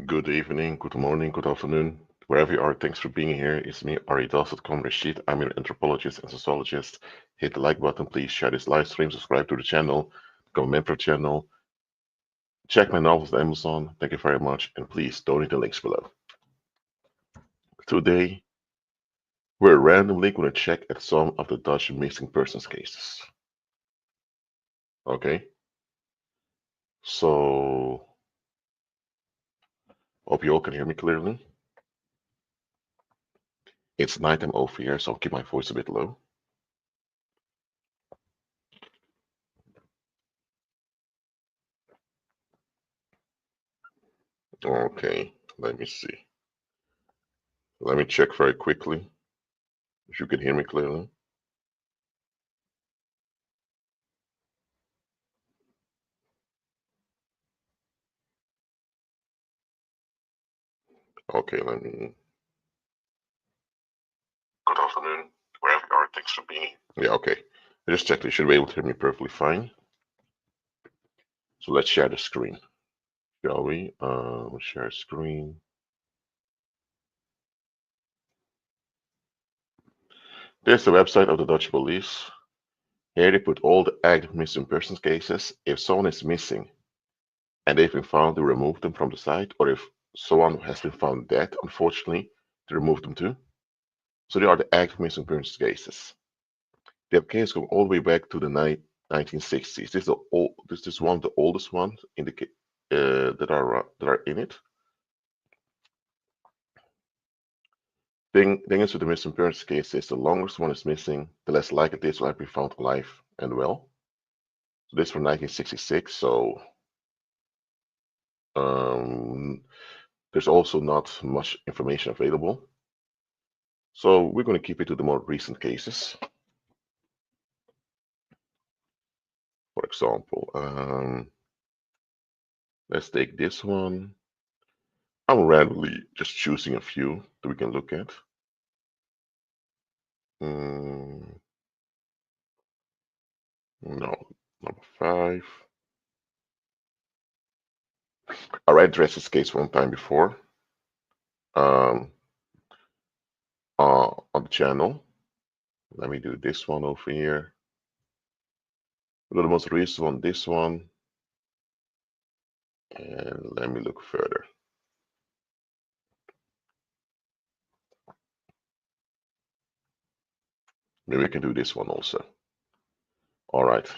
Good evening, good morning, good afternoon, wherever you are. Thanks for being here. It's me, Aridas.com Rashid. I'm an anthropologist and sociologist. Hit the like button, please. Share this live stream, subscribe to the channel, become a member of the channel. Check my novels on Amazon. Thank you very much. And please donate the links below. Today, we're randomly going to check at some of the Dutch missing persons cases. Okay? So, hope you all can hear me clearly. It's nighttime over here, so I'll keep my voice a bit low. Okay, let me see. Let me check very quickly if you can hear me clearly. Okay, let me. Good afternoon, wherever you are. Thanks for being. Yeah, okay. I just checked. You should be able to hear me perfectly fine. So let's share the screen, shall we? Share screen. There's the website of the Dutch police. Here they put all the active missing persons cases. If someone is missing and they've been found, to remove them from the site, or if someone has been found dead, unfortunately, to remove them too. So they are the active missing persons cases. They have cases going all the way back to the 1960s. This is one of the oldest ones in the that are in it. Thing is with the missing persons case is the longest one is missing, the less likely it is will have been found alive and well. So this is from 1966. So um, there's also not much information available. So we're going to keep it to the more recent cases. For example, let's take this one. I'm randomly just choosing a few that we can look at. Mm, no, number 5. I read this case one time before um, on the channel. Let me do this one over here. The most recent one, this one. And let me look further. Maybe we can do this one also. All right.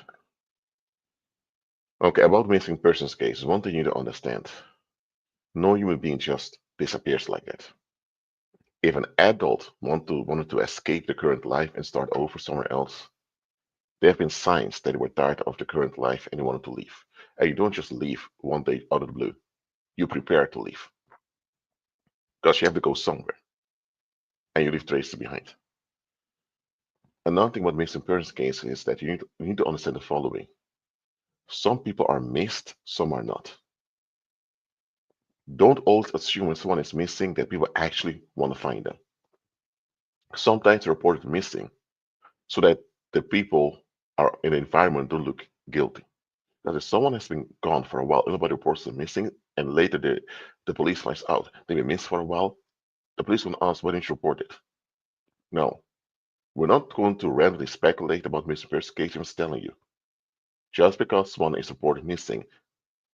Okay, about missing persons cases, one thing you need to understand. No human being just disappears like that. If an adult wanted to escape the current life and start over somewhere else, there have been signs that they were tired of the current life and they wanted to leave. And you don't just leave one day out of the blue. You prepare to leave. Because you have to go somewhere. And you leave traces behind. Another thing about missing persons cases is that you need to understand the following. Some people are missed, some are not. Don't always assume when someone is missing that people actually want to find them. Sometimes they're reported missing so that the people are in the environment don't look guilty. Because if someone has been gone for a while, nobody reports them missing, and later the police finds out they've been missing for a while, the police will ask, why didn't you report it? No, we're not going to randomly speculate about missing persons cases. I'm just telling you. Just because someone is reported missing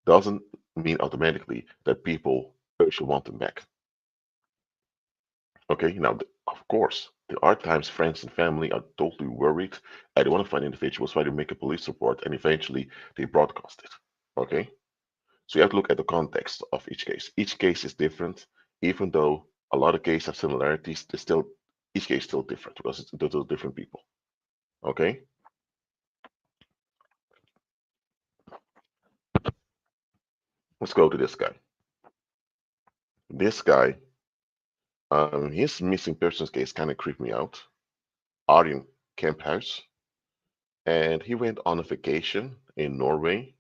doesn't mean automatically that people should want them back. Okay, now, of course, there are times friends and family are totally worried and they want to find individuals, so they make a police report and eventually they broadcast it. Okay, so you have to look at the context of each case. Each case is different, even though a lot of cases have similarities, each case is still different because it's those different people. Okay, let's go to this guy. This guy, his missing persons case kind of creeped me out. Arjen Kemphuis, and he went on a vacation in Norway,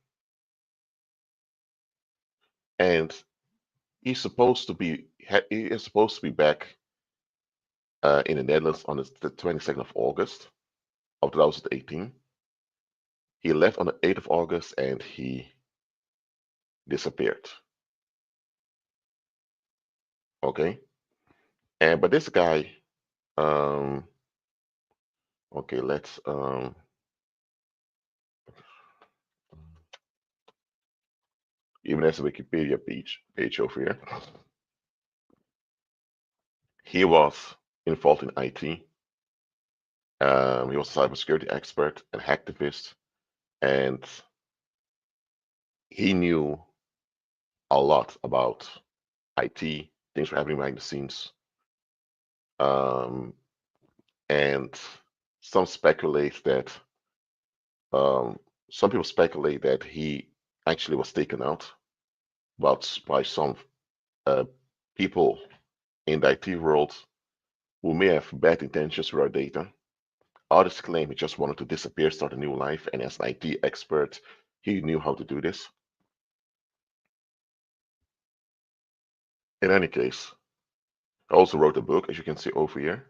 and he is supposed to be back in the Netherlands on the 22nd of August of 2018. He left on the 8th of August and he disappeared. Okay, but this guy, um, okay, let's even as a Wikipedia page over here. He was involved in IT. He was a cybersecurity expert, an hacktivist, and he knew a lot about IT. Things were happening behind the scenes. Um, and some speculate that um, some people speculate that he actually was taken out, but by some uh, people in the IT world who may have bad intentions with our data. Others claim he just wanted to disappear, start a new life, and as an IT expert, he knew how to do this. In any case, I also wrote a book, as you can see over here.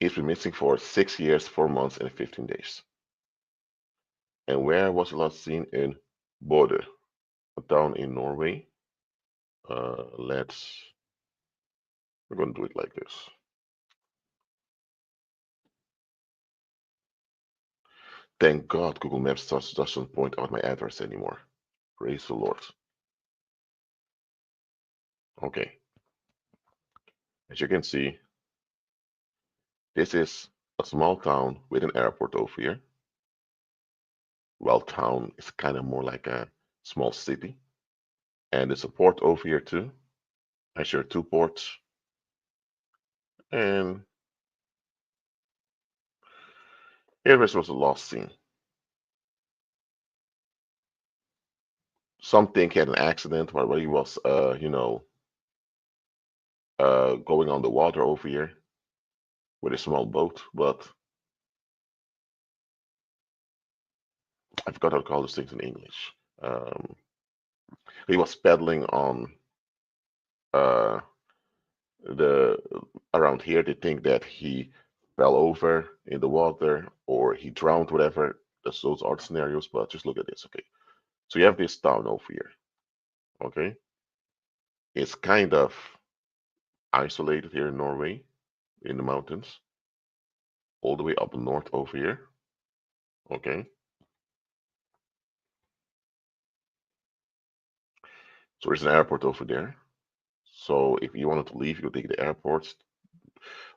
He's been missing for 6 years, 4 months, and 15 days. And where was he last seen? In Bodø, a town in Norway. We're going to do it like this. Thank God Google Maps doesn't point out my address anymore. Praise the Lord. Okay, as you can see, this is a small town with an airport over here. Well, town is kind of more like a small city. And there's a port over here too. I share 2 ports. And here was a lost scene. Something had an accident while he was, going on the water over here with a small boat. But I forgot how to call those things in English. He was paddling on uh, the around here. They think that he fell over in the water or he drowned, whatever. Those are the scenarios. But just look at this, okay? So you have this town over here, okay? It's kind of isolated here in Norway, in the mountains, all the way up north over here, okay? So there's an airport over there. So if you wanted to leave, you could take the airports.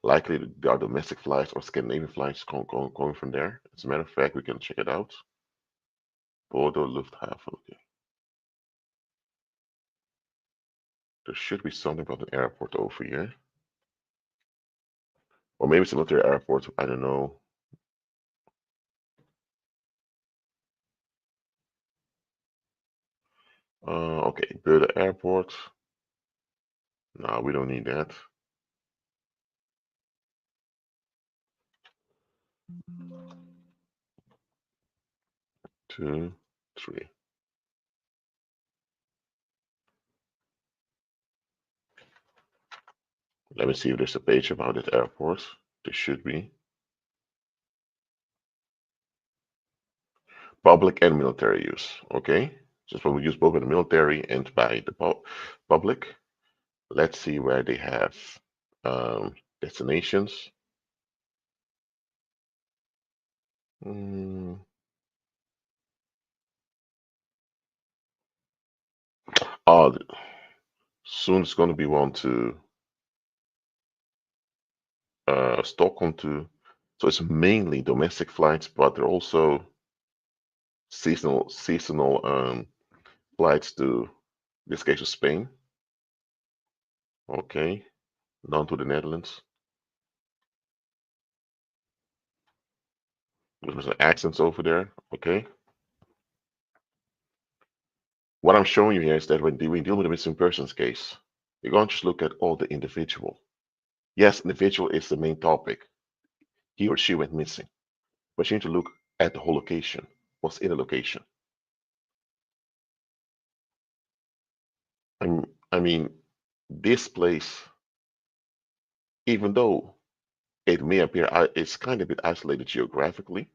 Likely there are domestic flights or Scandinavian flights going from there. As a matter of fact, we can check it out. Bodo Lufthafen, okay. There should be something about an airport over here. Or maybe it's a military airport, I don't know. Okay, build the airport. No, we don't need that. 2, 3. Let me see if there's a page about it airport. There should be. Public and military use, okay? Just when we use both in the military and by the public. Let's see where they have destinations. Oh, soon it's going to be one to Stockholm too. So it's mainly domestic flights, but there are also seasonal flights to this case of Spain. Okay, down to the Netherlands. There's some accents over there. Okay. What I'm showing you here is that when we deal with a missing persons case, you can't just look at all the individual. Yes, individual is the main topic. He or she went missing, but you need to look at the whole location. What's in the location? I mean, this place, even though it may appear it's kind of a bit isolated geographically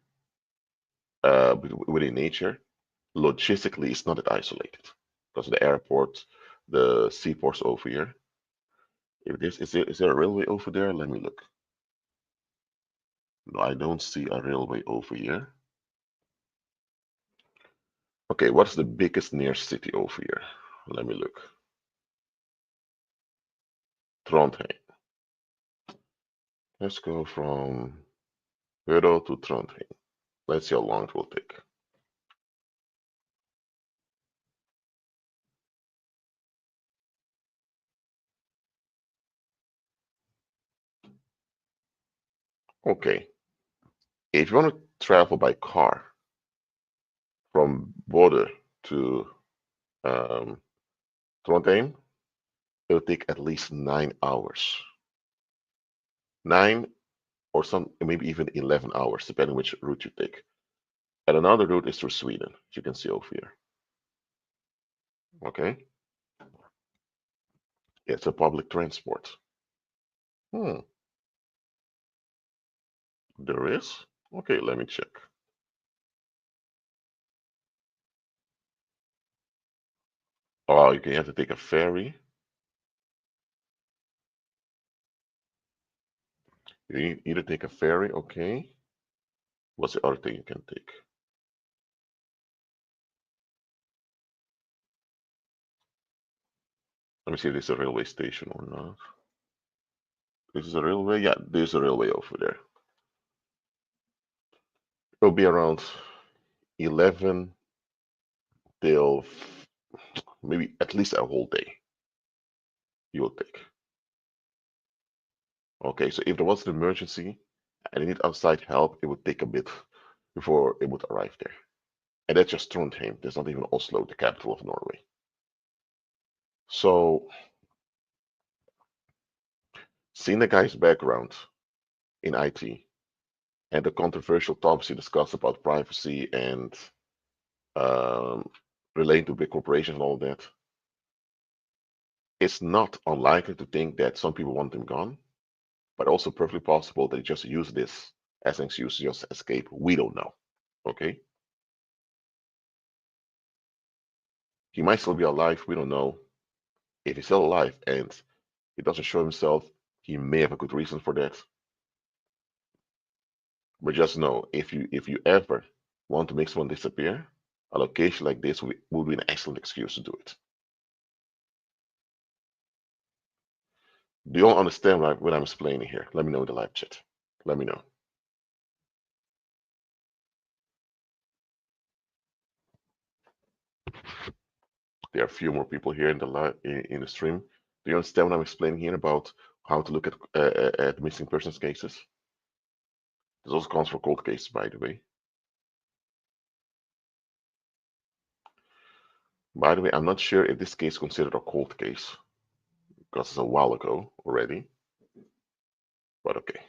within nature, logistically it's not that isolated because of the airport, the seaports over here. If this is there a railway over there? Let me look. No, I don't see a railway over here. Okay, what's the biggest nearest city over here? Let me look. Trondheim. Let's go from Hurdle to Trondheim. Let's see how long it will take. Okay, if you want to travel by car from Border to Trondheim, it'll take at least 9 hours. 9 or some maybe even 11 hours, depending which route you take. And another route is through Sweden, as you can see over here. Okay, it's a public transport. Hmm, there is? Okay, let me check. Oh, you have to take a ferry. You need either take a ferry, okay. What's the other thing you can take? Let me see if this is a railway station or not. This is a railway? Yeah, there's a railway over there. It'll be around 11 till maybe at least a whole day you will take. Okay, so if there was an emergency and you need outside help, it would take a bit before it would arrive there. And that's just Trondheim. There's not even Oslo, the capital of Norway. So, seeing the guy's background in IT and the controversial topics he discussed about privacy and um, relating to big corporations and all that, it's not unlikely to think that some people want him gone, but also perfectly possible they just use this as an excuse to just escape. We don't know. Okay? He might still be alive. We don't know. If he's still alive and he doesn't show himself, he may have a good reason for that. But just know, if you ever want to make someone disappear, a location like this would be an excellent excuse to do it. Do you all understand what I'm explaining here? Let me know in the live chat. Let me know. There are a few more people here in the in the stream. Do you understand what I'm explaining here about how to look at missing persons cases? This also counts for cold cases, by the way. By the way, I'm not sure if this case is considered a cold case because it's a while ago already. But okay.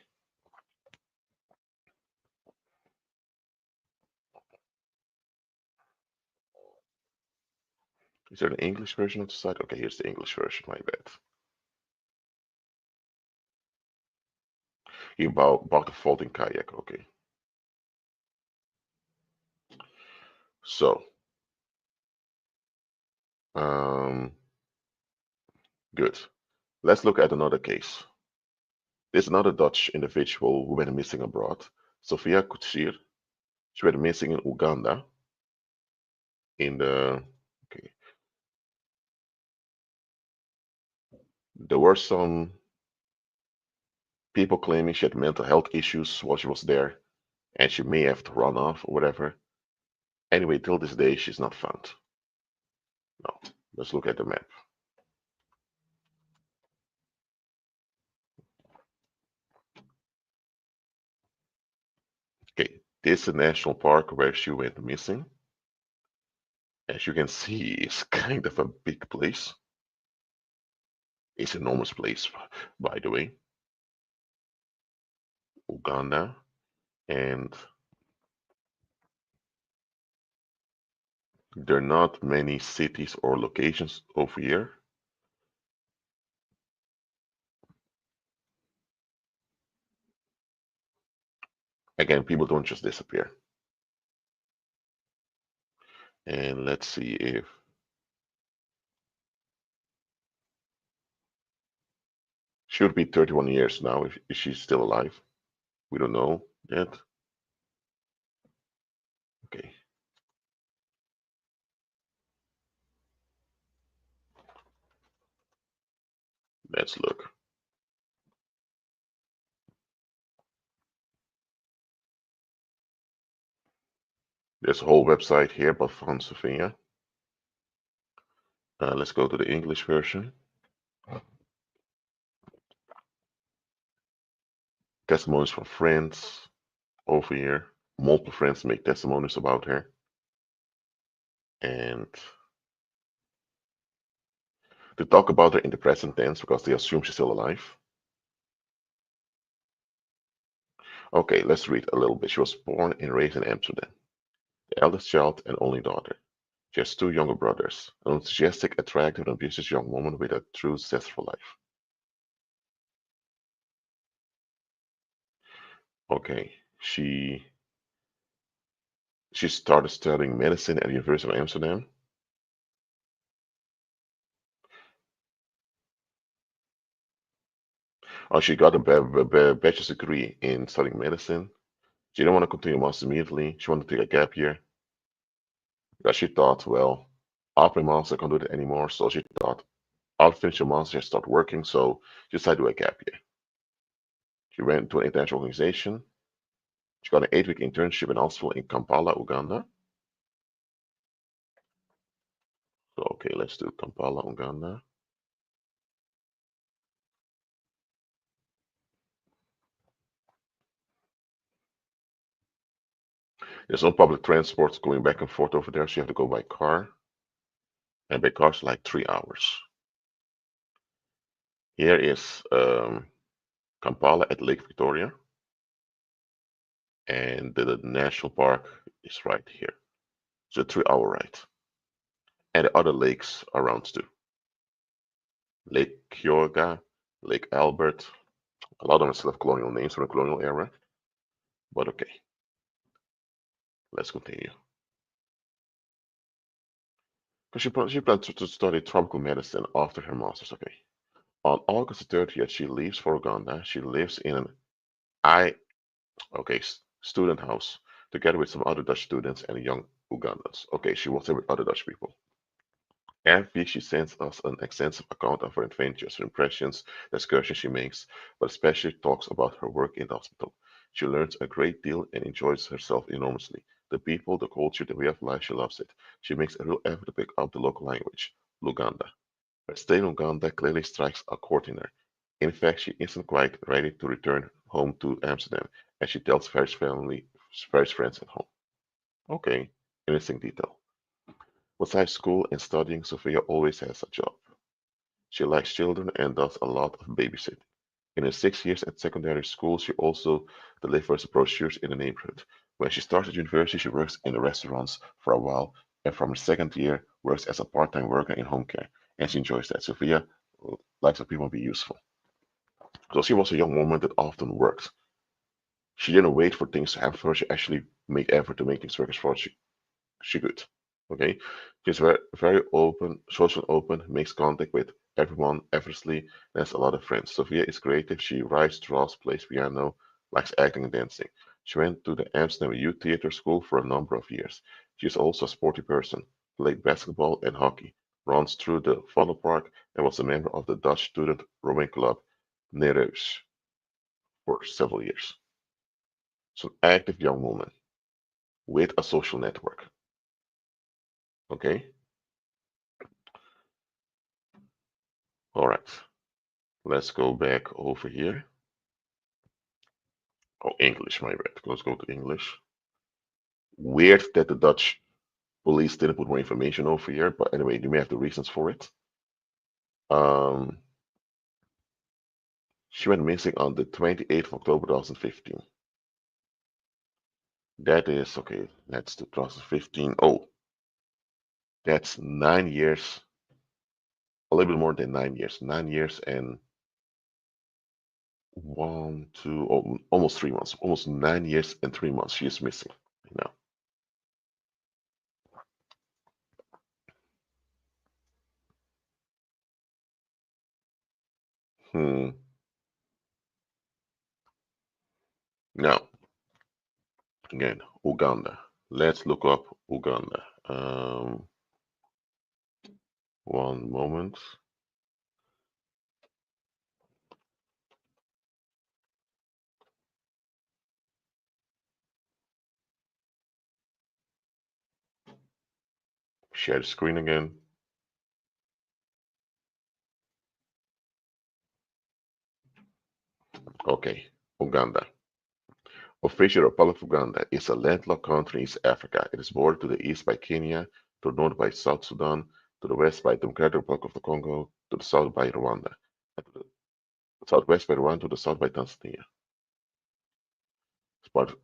Is there an English version of the site? Okay, here's the English version, my bad. You bought a folding kayak, okay. So, good. Let's look at another case. There's another Dutch individual who went missing abroad. Sophia Kutsir. She went missing in Uganda. Okay. There were some people claiming she had mental health issues while she was there, and she may have to run off or whatever. Anyway, till this day, she's not found. Now, let's look at the map. Okay, this is a national park where she went missing. As you can see, it's kind of a big place. It's an enormous place, by the way. Uganda. And there are not many cities or locations over here. Again, people don't just disappear. And let's see if She would be 31 years now if she's still alive. We don't know yet. Okay, let's look. There's a whole website here about Van Sofia. Let's go to the English version. Testimonies from friends over here. Multiple friends make testimonies about her. And they talk about her in the present tense because they assume she's still alive. Okay, let's read a little bit. She was born and raised in Amsterdam, the eldest child and only daughter. She has two younger brothers, an enthusiastic, attractive, and ambitious young woman with a true successful life. Okay, she started studying medicine at the University of Amsterdam. Oh, she got a bachelor's degree in studying medicine. She didn't want to continue master's immediately. She wanted to take a gap year because she thought, well, after my master, I can't do it anymore. So she thought, I'll finish a master and start working. So she decided to do a gap year. She went to an international organization. She got an 8-week internship in hospital in Kampala, Uganda. So, okay, let's do Kampala, Uganda. There's no public transport going back and forth over there, so you have to go by car. And by car, it's like 3 hours. Here is Kampala at Lake Victoria. And the national park is right here. So a 3 hour ride. And the other lakes around too. Lake Kyoga, Lake Albert. A lot of them still have colonial names from the colonial era. But okay, let's continue. Because she planned to study tropical medicine after her master's. Okay. On August 30th, she leaves for Uganda. She lives in an I okay student house together with some other Dutch students and young Ugandans. Okay, she was there with other Dutch people. Every week she sends us an extensive account of her adventures, her impressions, the excursions she makes, but especially talks about her work in the hospital. She learns a great deal and enjoys herself enormously. The people, the culture, the way of life, she loves it. She makes a real effort to pick up the local language, Luganda. Her stay in Uganda clearly strikes a chord in her. In fact, she isn't quite ready to return home to Amsterdam, as she tells various friends at home. Okay, interesting detail. Besides school and studying, Sophia always has a job. She likes children and does a lot of babysitting. In her 6 years at secondary school, she also delivers brochures in the neighborhood. When she starts at university, she works in the restaurants for a while, and from her second year, works as a part-time worker in home care. And she enjoys that. Sophia likes that people be useful. So she was a young woman that often worked. She didn't wait for things to happen for her. She actually made effort to make things work as far as she could. Okay, she's very open, social open, makes contact with everyone effortlessly, and has a lot of friends. Sophia is creative. She writes, draws, plays piano, likes acting and dancing. She went to the Amsterdam Youth Theatre School for a number of years. She is also a sporty person, played basketball and hockey, runs through the Vondelpark, and was a member of the Dutch student rowing club Nereus for several years. So an active young woman with a social network. Okay, all right. Let's go back over here. Oh, English, my bad. Let's go to English. Weird that the Dutch police didn't put more information over here, but anyway, you may have the reasons for it. Um, she went missing on the 28th of October 2015. That is, okay, that's 2015. Oh, that's 9 years, a little bit more than 9 years. 9 years and one, two, almost 3 months. Almost 9 years and 3 months. She is missing now. Hmm. Now, again, Uganda. Let's look up Uganda. One moment. Share the screen again. Okay, Uganda. Official Republic of Uganda is a landlocked country in East Africa. It is bordered to the east by Kenya, to the north by South Sudan, to the west by Democratic Republic of the Congo, to the south by Rwanda, and to the southwest by Rwanda, to the south by Tanzania. But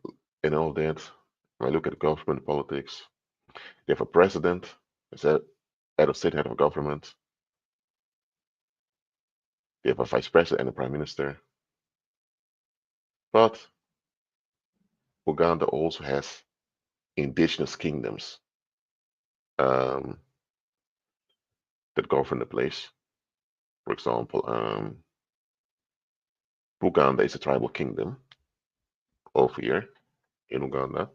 in all that, when I look at government politics, they have a president, as a head of state, head of government. They have a vice president and a prime minister. But Uganda also has indigenous kingdoms um, that govern the place. For example, Buganda is a tribal kingdom over here in Uganda.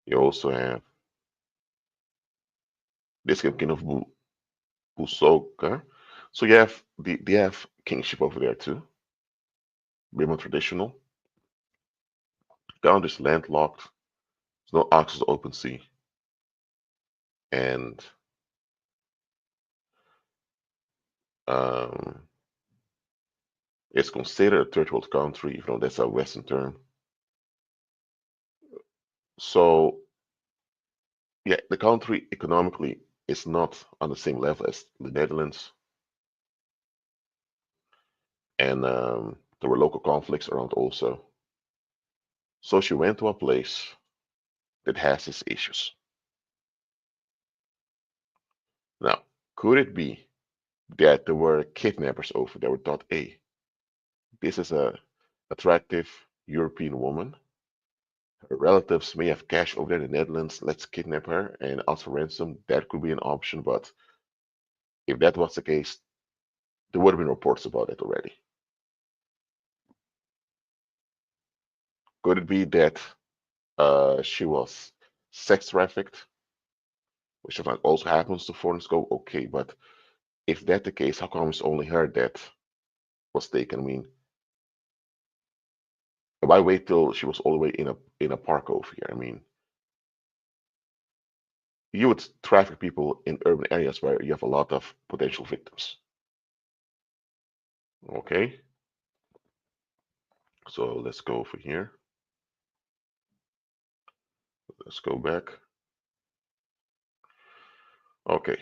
You also have this kingdom of Busoga. So you have they have kingship over there too. Very more traditional. Uganda is landlocked. There's no access to open sea, and um, it's considered a third world country, even though that's a Western term. So yeah, the country economically is not on the same level as the Netherlands, and there were local conflicts around also. So she went to a place that has its issues. Now, could it be that there were kidnappers over there who thought, hey, this is a attractive European woman. Her relatives may have cash over there in the Netherlands. Let's kidnap her and ask for ransom. That could be an option, but if that was the case, there would have been reports about it already. Could it be that she was sex trafficked, which also happens to foreigners? Go okay, but if that's the case, how come it's only her that was taken? I mean, why wait till she was all the way in a park over here? I mean, you would traffic people in urban areas where you have a lot of potential victims. Okay, so let's go over here. Let's go back. Okay,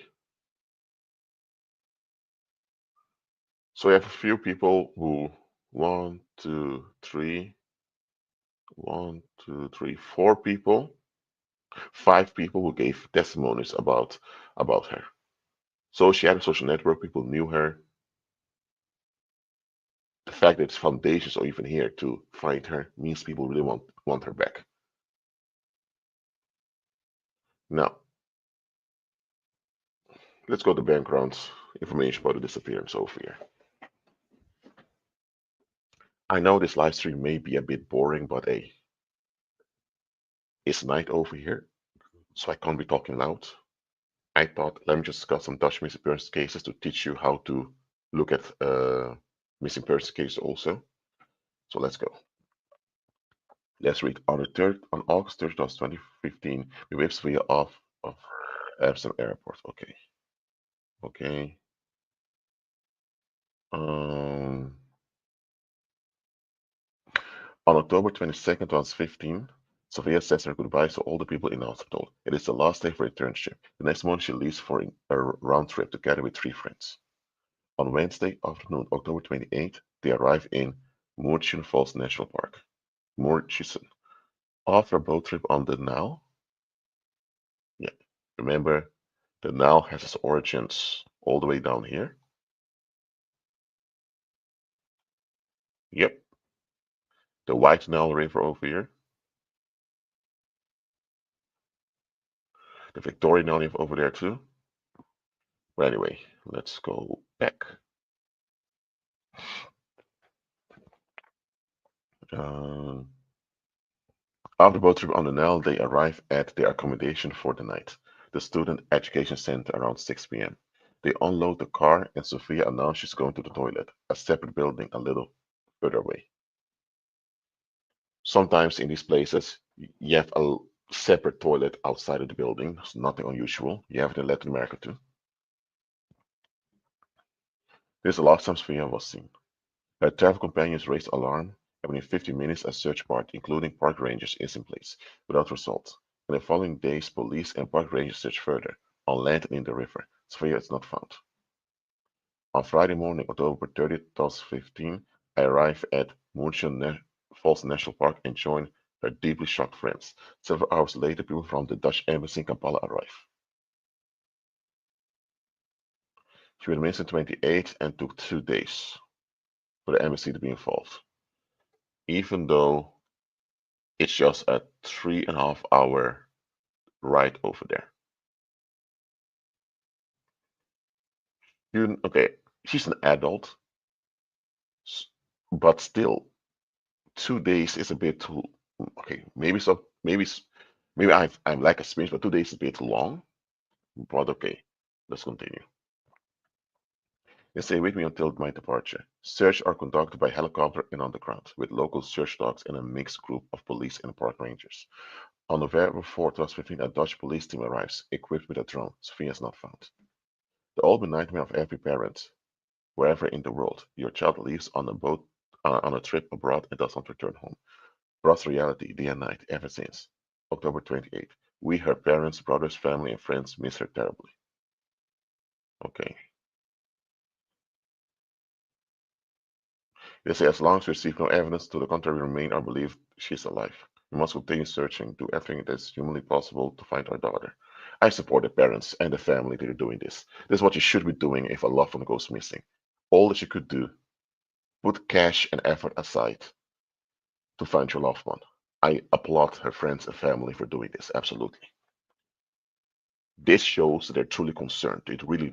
so we have a few people who one, two, three, one, two, three, four people, five people who gave testimonies about her. So she had a social network. People knew her. The fact that it's foundations or even here to find her means people really want her back. Now, let's go to background information about the disappearance over here. I know this live stream may be a bit boring, but hey, it's night over here, so I can't be talking loud. I thought let me just discuss some Dutch missing persons cases to teach you how to look at missing persons cases also. So let's go. Let's read. On August 3rd, 2015, the waves via off of Amsterdam Airport. Okay. Okay. Um, on October 22nd, 2015, Sophia says her goodbyes to all the people in the hospital. It is the last day for her internship. The next morning, she leaves for a round trip together with three friends. On Wednesday afternoon, October 28th, they arrive in Moertjen Falls National Park. Moertjen. After a boat trip on the Nile, yeah, remember the Nile has its origins all the way down here. Yep, the White Nile River over here, the Victoria Nile River over there too. But anyway, let's go back. Um, After both trip on the Nile, they arrive at their accommodation for the night, the Student Education Center, around 6 p.m. They unload the car, and Sophia announces she's going to the toilet, a separate building a little further away. Sometimes in these places, you have a separate toilet outside of the building. It's nothing unusual. You have it in Latin America too. This is the last time Sophia was seen. Her travel companions raised alarm, and within 15 minutes, a search party, including park rangers, is in place, without result. In the following days, police and park rangers search further, on land and in the river. Sophia is not found. On Friday morning, October 30th, 2015, I arrive at Moonshine Falls National Park and join her deeply shocked friends. Several hours later, people from the Dutch embassy in Kampala arrive. She went missing 28 and took 2 days for the embassy to be involved, even though it's just a 3.5 hour ride over there. Okay, she's an adult, but still, 2 days is a bit too. Okay, maybe so. Maybe I'm lack experience, but 2 days is a bit long. But okay, let's continue. They stay with me until my departure. Search are conducted by helicopter and on the ground, with local search dogs and a mixed group of police and park rangers. On November 4th, 2015, a Dutch police team arrives, equipped with a drone. Sophia is not found. The ultimate nightmare of every parent, wherever in the world, your child leaves on a boat on a trip abroad and does not return home. Brought reality day and night ever since. October 28th. We, her parents, brothers, family, and friends miss her terribly. Okay. They say as long as we receive no evidence to the contrary, we remain or believe she's alive. We must continue searching, do everything that is humanly possible to find our daughter. I support the parents and the family that are doing this. This is what you should be doing if a loved one goes missing. All that you could do, put cash and effort aside to find your loved one. I applaud her friends and family for doing this, absolutely. This shows that they're truly concerned. It really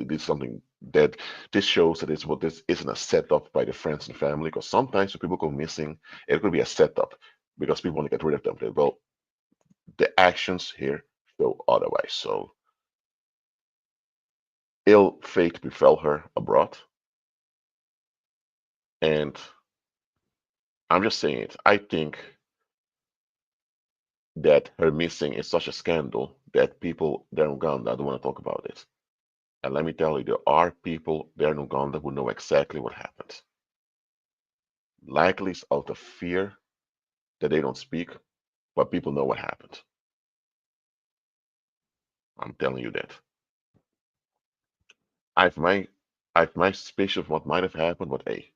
did something that this shows that this isn't a setup by the friends and family. Because sometimes when people go missing, it could be a setup because people want to get rid of them. Well, the actions here show otherwise. So ill fate befell her abroad, and I'm just saying it. I think that her missing is such a scandal that people there in Uganda don't want to talk about it. And let me tell you, there are people there in Uganda who know exactly what happened. Likely it's out of fear that they don't speak, but people know what happened. I'm telling you that. I've my I've my suspicion of what might have happened, but hey,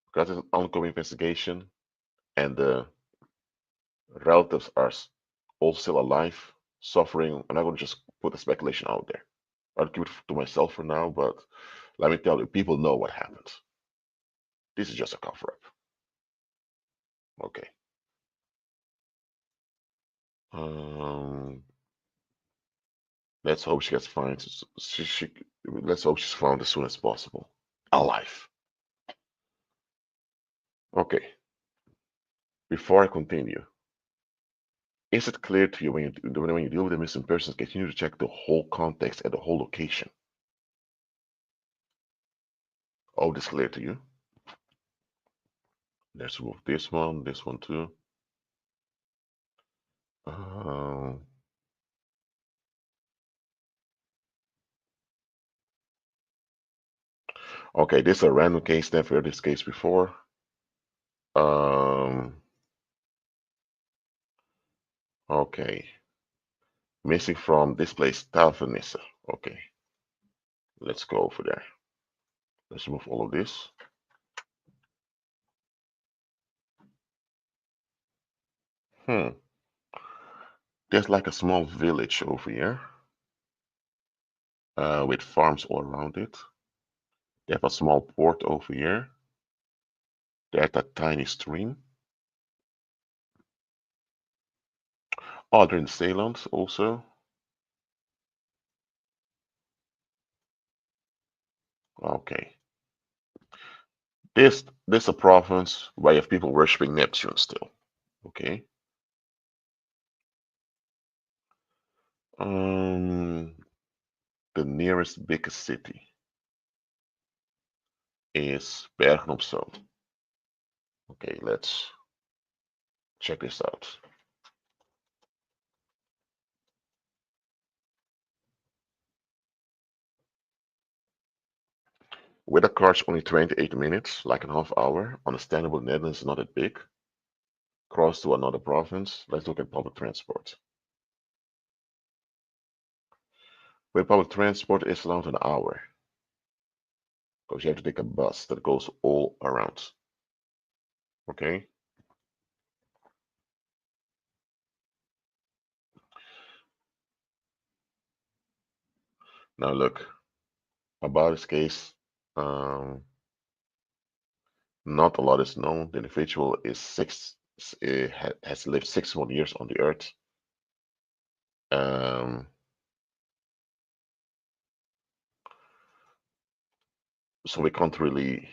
because it's an ongoing investigation and the relatives are all still alive, suffering, I'm not going to just put the speculation out there. I'll keep it to myself for now, but let me tell you, people know what happened. This is just a cover up. Okay. Um, let's hope she gets found. Let's hope she's found as soon as possible. Alive. Okay. Before I continue, is it clear to you when you deal with a missing person, continue to check the whole context and the whole location? Oh, this clear to you? Let's remove this one too. Um, okay, this is a random case. Never heard this case before. Um, okay, missing from this place, Tavanissa. Okay, let's go over there. Let's remove all of this. Hmm. There's like a small village over here, with farms all around it. They have a small port over here. There's a tiny stream. Oh, they're in Zeeland also. Okay. This is a province where you have people worshiping Neptune still. Okay. Um, the nearest biggest city is Bergen op Zoom. Okay, let's check this out. With a car's only 28 minutes, like a half hour, understandable Netherlands is not that big. Cross to another province. Let's look at public transport. With public transport, it's around an hour because you have to take a bus that goes all around. Okay. Now look about this case. Not a lot is known. The individual has lived 61 years on the earth. Um, so we can't really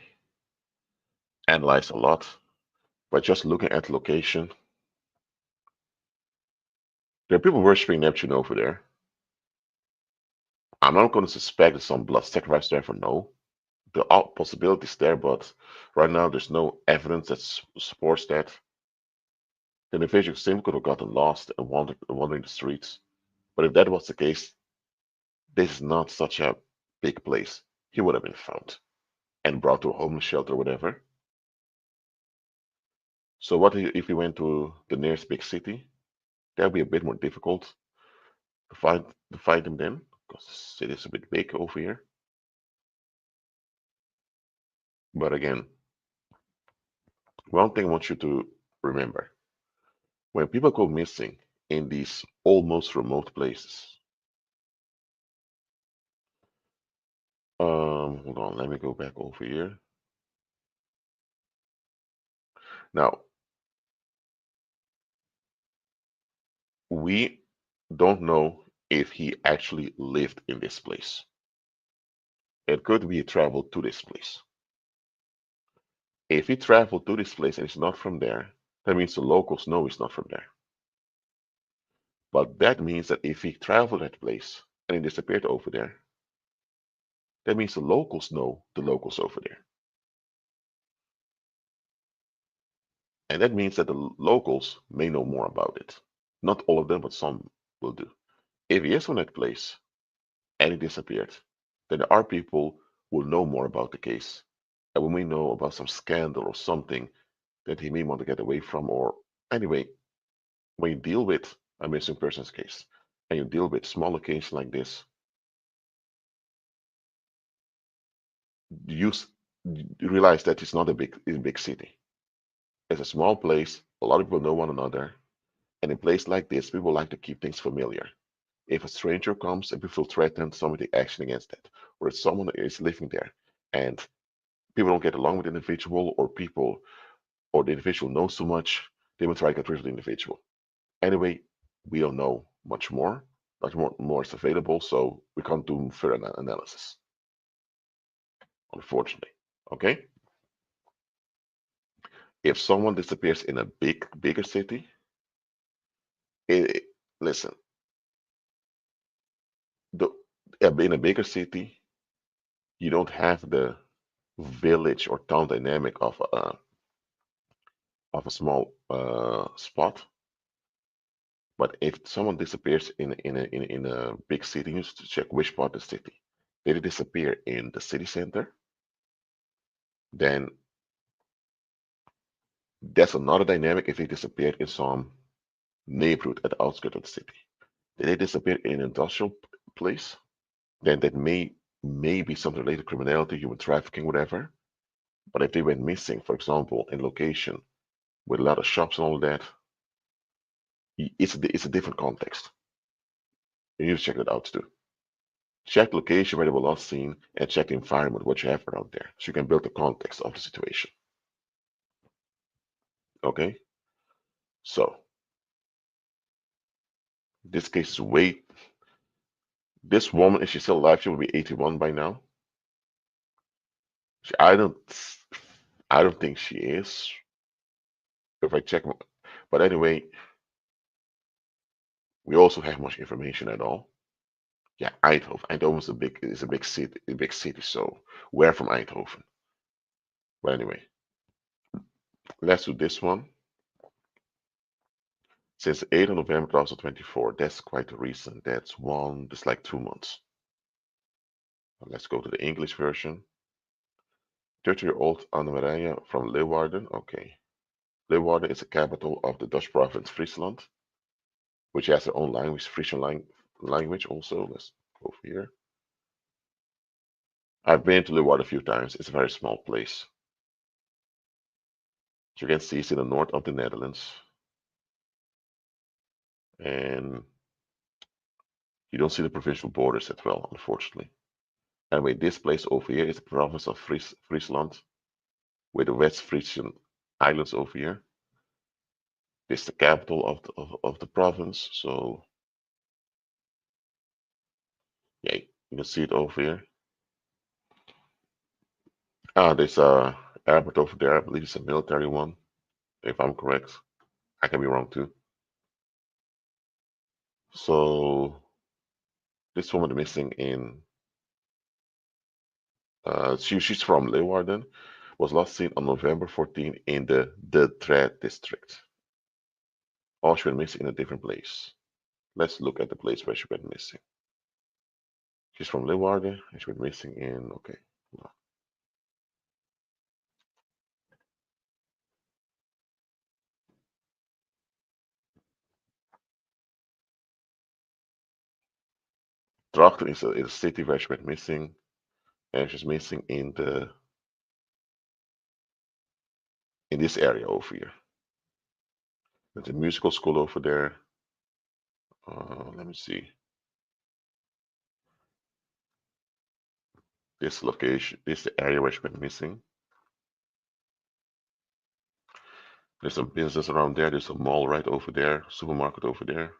analyze a lot, but just looking at location, there are people worshiping Neptune over there. I'm not going to suspect there's some blood sacrifice there for no. There are possibilities there, but right now there's no evidence that supports that. The individual simply could have gotten lost and wandering the streets. But if that was the case, this is not such a big place. He would have been found and brought to a homeless shelter or whatever. So what if he went to the nearest big city? That would be a bit more difficult to find him then, because the city is a bit big over here. But again, one thing I want you to remember: when people go missing in these almost remote places, hold on, let me go back over here. Now, we don't know if he actually lived in this place. It could be he traveled to this place. If he traveled to this place and it's not from there, that means the locals know he's not from there. But that means that if he traveled that place and he disappeared over there, that means the locals know the locals over there. And that means that the locals may know more about it. Not all of them, but some will do. If he is from that place and he disappeared, then there are people who will know more about the case. And we may know about some scandal or something that he may want to get away from. Or anyway, when you deal with a missing persons case and you deal with small cases like this, you realize that it's not a big city. It's a small place. A lot of people know one another. And in a place like this, people like to keep things familiar. If a stranger comes and people feel threatened, somebody take action against that. Or if someone is living there and people don't get along with the individual, or the individual knows too much, they will try to get rid of the individual. Anyway, we don't know much more. Much more is available, so we can't do further analysis, unfortunately. Okay? If someone disappears in a bigger city, it, listen, the, in a bigger city, you don't have the village or town dynamic of a small spot. But if someone disappears in a big city, you need to check which part of the city. Did it disappear in the city center? Then that's another dynamic if it disappeared in some neighborhood at the outskirts of the city. Did they disappear in an industrial place? Then that may be something related to criminality, human trafficking, whatever. But if they went missing, for example, in location with a lot of shops and all that, it's a different context. You need to check that out too. Check location where they were last seen and check the environment, what you have around there, so you can build the context of the situation. Okay? So this case is way. This woman, if she's still alive, she will be 81 by now. I don't think she is. If I check, but But anyway, we also have much information at all. Yeah, Eindhoven. Eindhoven is a big city. So we're from Eindhoven. But anyway, let's do this one. Since 8th of November 2024. That's quite recent. That's like 2 months. Let's go to the English version. 30-year-old Anne-Maria from Leeuwarden. Okay. Leeuwarden is the capital of the Dutch province Friesland, which has their own language, Frisian language also. Let's go over here. I've been to Leeuwarden a few times. It's a very small place. As you can see, it's in the north of the Netherlands. And you don't see the provincial borders as well, unfortunately. Anyway, this place over here is the province of Friesland, with the West Frisian Islands over here. This is the capital of the province. So, yeah, you can see it over here. There's a airport over there. I believe it's a military one, if I'm correct. I can be wrong too. So, this woman missing in she's from Leeuwarden, was last seen on November 14 in the Dread district. Or she went missing in a different place. Let's look at the place where she went missing. She's from Leeuwarden and she went missing in, okay. Drachten is a city where she went missing, and she's missing in this area over here. There's a musical school over there. Let me see. This location, this is the area where she went missing. There's some business around there. There's a mall right over there, supermarket over there.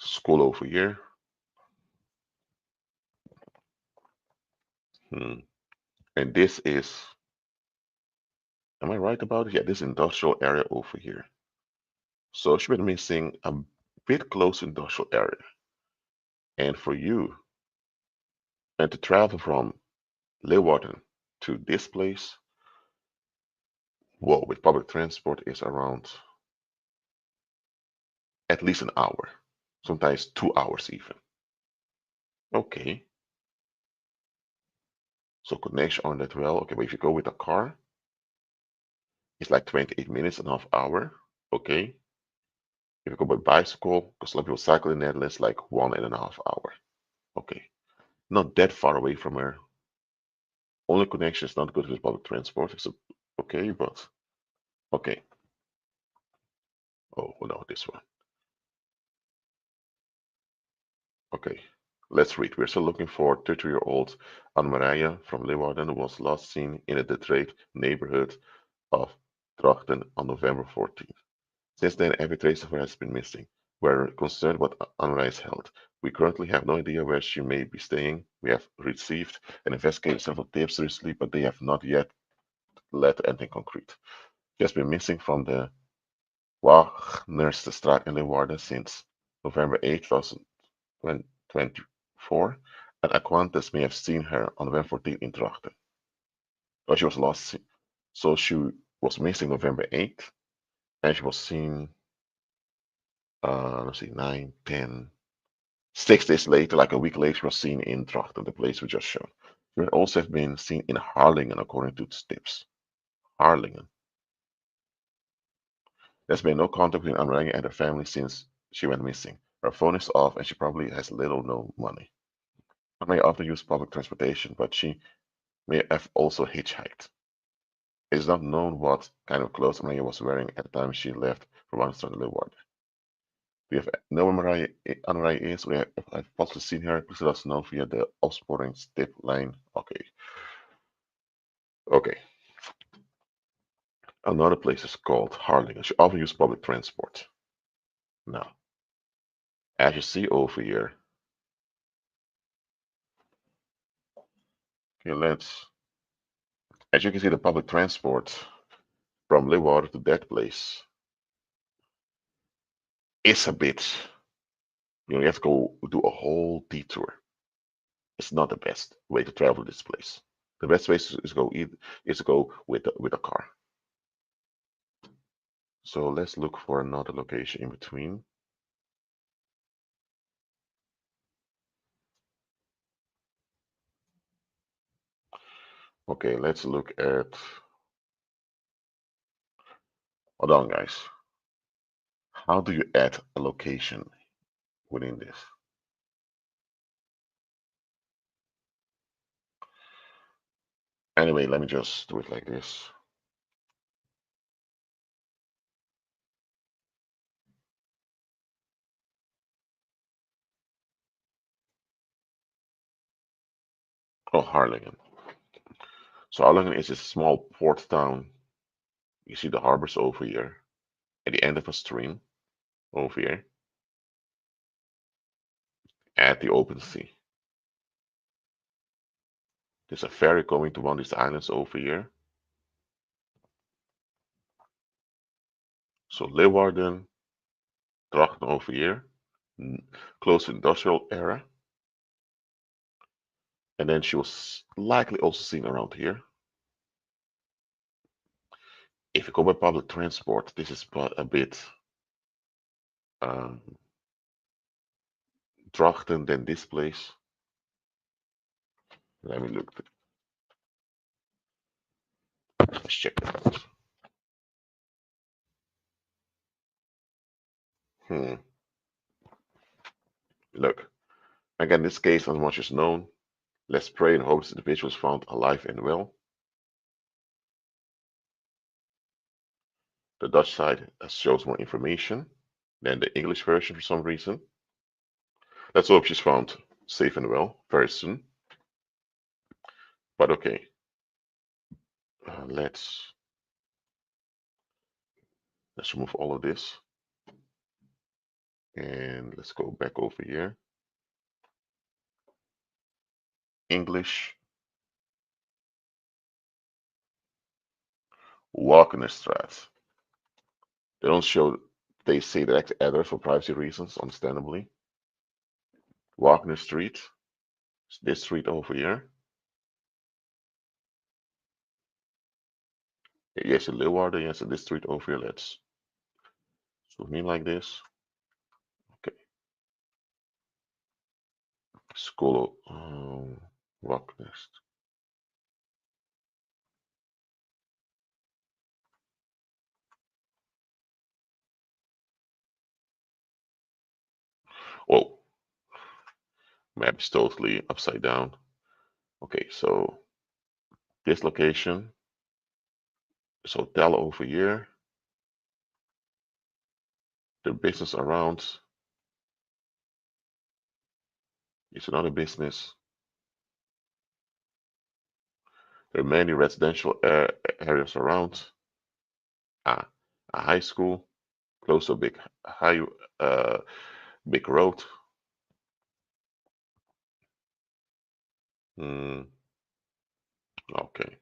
School over here. And this is, am I right about it? Yeah, this industrial area over here. So she went missing a bit close industrial area. And for you, and to travel from Leeuwarden to this place, well, with public transport is around at least an hour, sometimes 2 hours even. Okay, so connection on that well. Okay, but if you go with a car, it's like 28 minutes and a half hour. Okay, if you go by bicycle, because a lot of people cycle in Netherlands, like 1.5 hours. Okay, not that far away from her. Only connection is not good with public transport. So okay, but okay. Oh no, this one. Okay, let's read. We're still looking for 30-year-old Anne-Maria from Leeuwarden who was last seen in the Detroit neighborhood of Drachten on November 14th. Since then, every trace of her has been missing. We're concerned about Anne-Maria's health. We currently have no idea where she may be staying. We have received and investigated several tips recently, but they have not yet led to anything concrete. She has been missing from the Wagnerstraat in Leeuwarden since November 8, 2024, and acquaintances may have seen her on November 14th in Drachten. But she was lost. So she was missing November 8th, and she was seen, let's see, 9, 10, 6 days later, like a week later, she was seen in Drachten, the place we just showed. She would also have been seen in Harlingen, according to the tips. Harlingen. There's been no contact between Anne and her family since she went missing. Her phone is off, and she probably has little or no money. Anne often used public transportation, but she may have also hitchhiked. It is not known what kind of clothes Maria was wearing at the time she left for one to Leeuwarden. We have know where Maria is. We have possibly seen her. Please let us know via the opsporing tip line. Okay. Okay. Another place is called Harlingen. She often used public transport. Now, as you see over here, okay, let's As you can see, the public transport from Leeuwarden to that place is a bit, you have to go do a whole detour. It's not the best way to travel this place. The best way is to go with a car. So let's look for another location in between. Okay, let's look at, hold on guys. How do you add a location within this? Anyway, let me just do it like this. Oh, Harlingen. So Harlingen is a small port town. You see the harbors over here at the end of a stream over here at the open sea. There's a ferry going to one of these islands over here. So Leeuwarden, Drachten over here, close to industrial area. And then she was likely also seen around here. If you go by public transport, this is a bit Drachten than this place. Let me look. Let's check it out. Look, again, this case, as much is known, let's pray and hope the individual is found alive and well. The Dutch side shows more information than the English version for some reason. Let's hope she's found safe and well very soon. But okay, let's remove all of this. And let's go back over here. English. Walkenstraat. They don't show, they say the exact address for privacy reasons, understandably. Walkener Street. This street over here. Yes, in Leeuwarden, yes, in this street over here. Let's zoom in like this. Okay. School Walknest. Whoa. Map is totally upside down. Okay, so this location is hotel over here. The business around is another business. There are many residential areas around. A high school, close to a big road. Okay.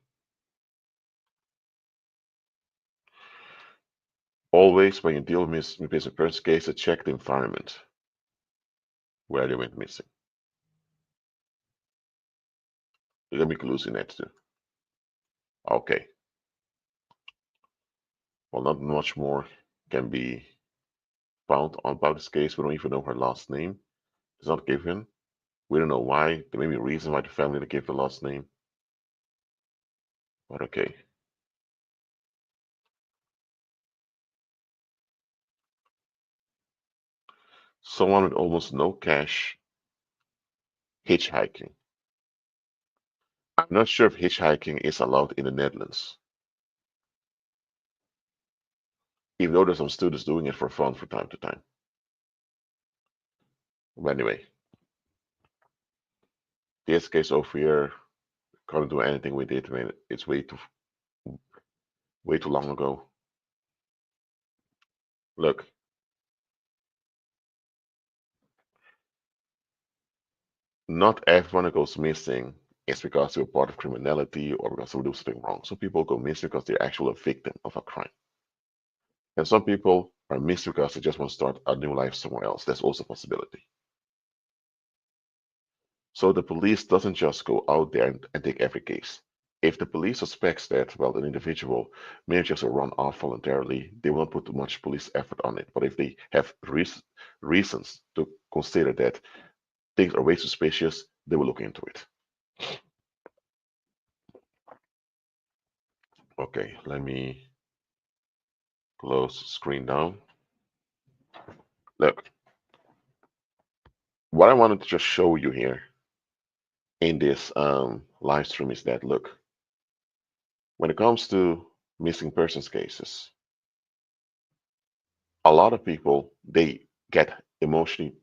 Always, when you deal with missing persons cases, check the environment where they went missing. There can be clues in that too. Okay. Well, not much more can be found about this case. We don't even know her last name. It's not given. We don't know why. There may be a reason why the family didn't give the last name. But okay. Someone with almost no cash hitchhiking. I'm not sure if hitchhiking is allowed in the Netherlands. Even though there's some students doing it for fun from time to time. But anyway, this case over here, can't do anything with it. I mean, it's way too long ago. Look, not everyone who goes missing It's because they were part of criminality or because they do something wrong. Some people go missing because they're actually a victim of a crime. And some people are missing because they just want to start a new life somewhere else. That's also a possibility. So the police doesn't just go out there and take every case. If the police suspects that, well, an individual may just run off voluntarily, they won't put too much police effort on it. But if they have reasons to consider that things are way suspicious, they will look into it. Okay, let me close the screen down. Look, what I wanted to just show you here in this live stream is that, look, when it comes to missing persons cases, a lot of people, they get emotionally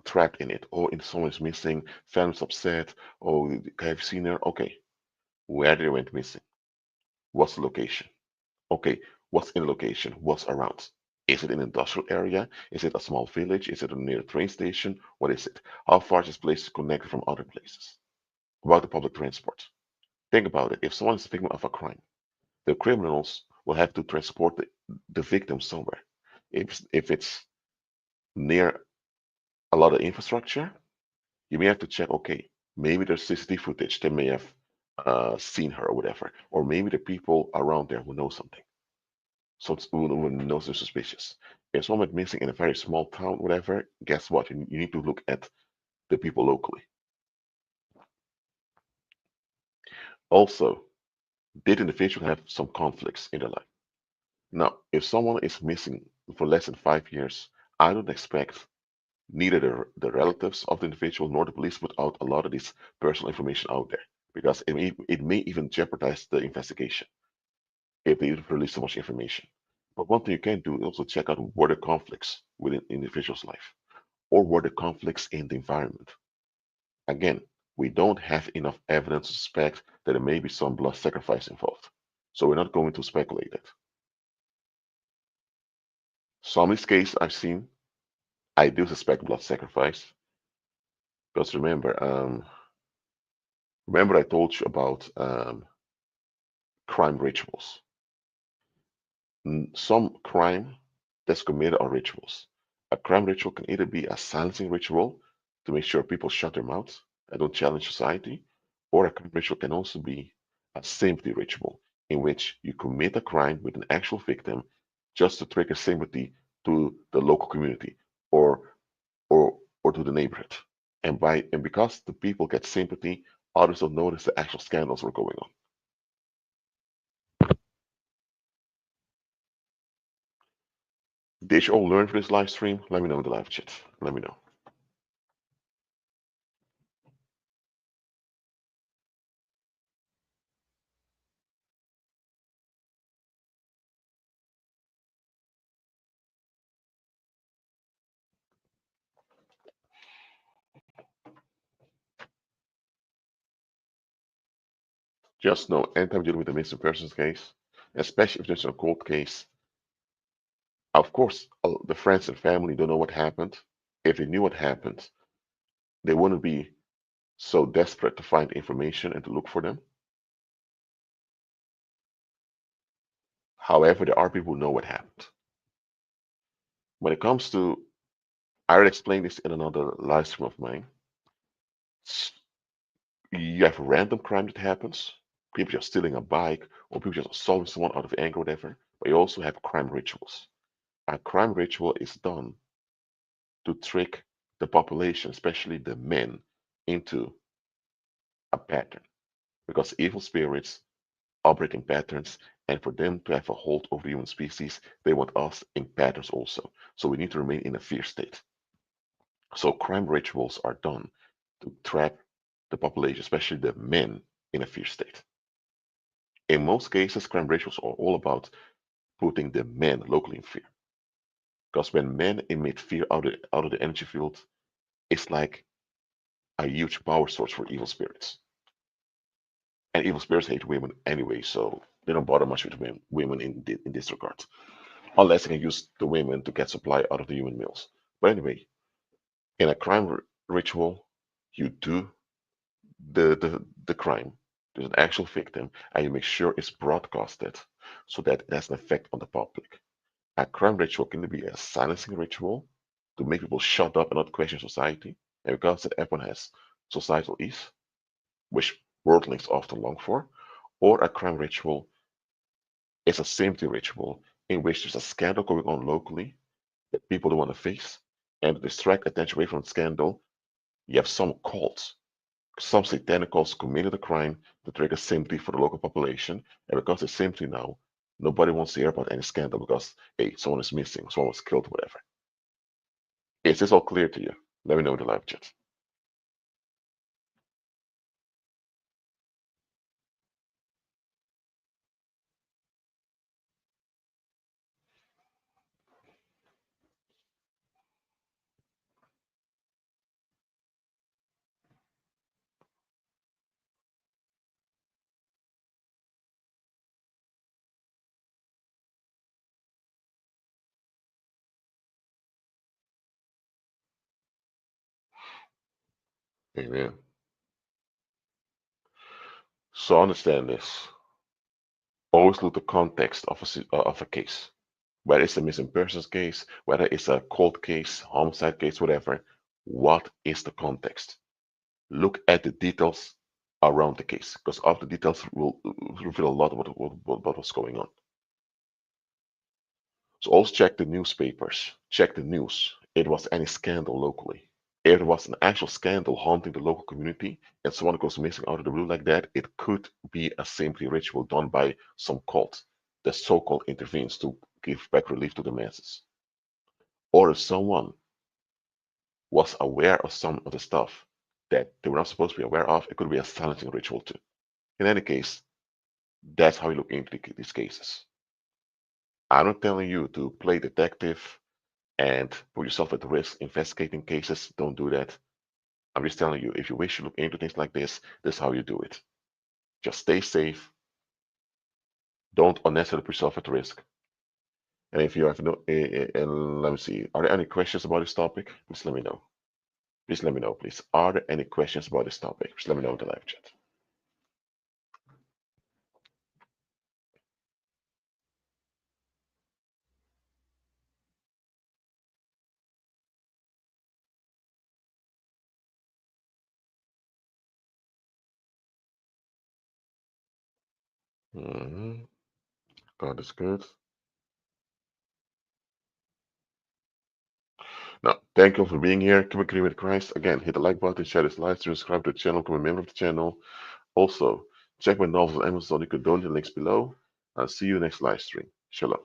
trapped in it. Oh, if someone's missing, family's upset. Oh, have you seen her? Okay, where they went missing? What's the location? Okay, what's in the location? What's around? Is it an industrial area? Is it a small village? Is it near a train station? What is it? How far is this place connected from other places? About the public transport. Think about it. If someone is a victim of a crime, the criminals will have to transport the victim somewhere. If it's near a lot of infrastructure, you may have to check, okay, maybe there's CCTV footage that may have seen her or whatever. Or maybe the people around there who know something. So who knows they're suspicious. If someone missing in a very small town, whatever, guess what? You need to look at the people locally. Also, did the individual have some conflicts in their life? Now, if someone is missing for less than 5 years, I don't expect neither the relatives of the individual nor the police put out a lot of this personal information out there because it may even jeopardize the investigation if they release so much information. But one thing you can do is also check out were the conflicts within the individual's life or were the conflicts in the environment. Again, we don't have enough evidence to suspect that there may be some blood sacrifice involved. So we're not going to speculate it. Some of these cases I've seen, I do suspect blood sacrifice. Because remember I told you about crime rituals. Some crime that's committed are rituals. A crime ritual can either be a silencing ritual to make sure people shut their mouths and don't challenge society, or a crime ritual can also be a sympathy ritual in which you commit a crime with an actual victim just to trigger sympathy to the local community or to the neighborhood. And because the people get sympathy, others don't notice the actual scandals were going on. Did you all learn from this live stream? Let me know in the live chat. Let me know. Just know, anytime dealing with a missing persons case, especially if there's a cold case, of course, the friends and family don't know what happened. If they knew what happened, they wouldn't be so desperate to find information and to look for them. However, there are people who know what happened. When it comes to, I already explained this in another live stream of mine. You have random crime that happens, people just stealing a bike, or people just assaulting someone out of anger, or whatever. But you also have crime rituals. A crime ritual is done to trick the population, especially the men, into a pattern. Because evil spirits operate in patterns, and for them to have a hold over the human species, they want us in patterns also. So we need to remain in a fear state. So crime rituals are done to trap the population, especially the men, in a fear state. In most cases, crime rituals are all about putting the men locally in fear. Because when men emit fear out of the energy field, it's like a huge power source for evil spirits. And evil spirits hate women anyway, so they don't bother much with women in this regard, unless they can use the women to get supply out of the human males. But anyway, in a crime ritual, you do the crime. There's an actual victim, and you make sure it's broadcasted so that it has an effect on the public. A crime ritual can be a silencing ritual to make people shut up and not question society, and because that everyone has societal ease, which worldlings often long for, or a crime ritual is a safety ritual in which there's a scandal going on locally that people don't want to face, and to distract attention away from the scandal, you have some cults, some satanic cults committed a crime to trigger sympathy for the local population, and because there's sympathy now, nobody wants to hear about any scandal because, hey, someone is missing, someone was killed, whatever. Is this all clear to you? Let me know in the live chat. Amen. So understand this. Always look the context of a case. Whether it's a missing persons case, whether it's a cold case, homicide case, whatever. What is the context? Look at the details around the case, because of the details will reveal a lot about what was going on. So also check the newspapers, check the news. It was any scandal locally. If there was an actual scandal haunting the local community and someone goes missing out of the blue like that, it could be a simply ritual done by some cult that so-called intervenes to give back relief to the masses. Or if someone was aware of some of the stuff that they were not supposed to be aware of, it could be a silencing ritual too. In any case, that's how you look into these cases. I'm not telling you to play detective and put yourself at risk investigating cases. Don't do that. I'm just telling you, if you wish to look into things like this is how you do it. Just stay safe. Don't unnecessarily put yourself at risk. And if you have no, and let me see, are there any questions about this topic? Please let me know. Please let me know, please. Are there any questions about this topic? Please let me know in the live chat. Mm-hmm. God is good. Now, thank you for being here. Keep agreeing with Christ. Again, hit the like button, share this live stream, subscribe to the channel, become a member of the channel. Also, check my novels on Amazon. You can donate the links below. I'll see you next live stream. Shalom.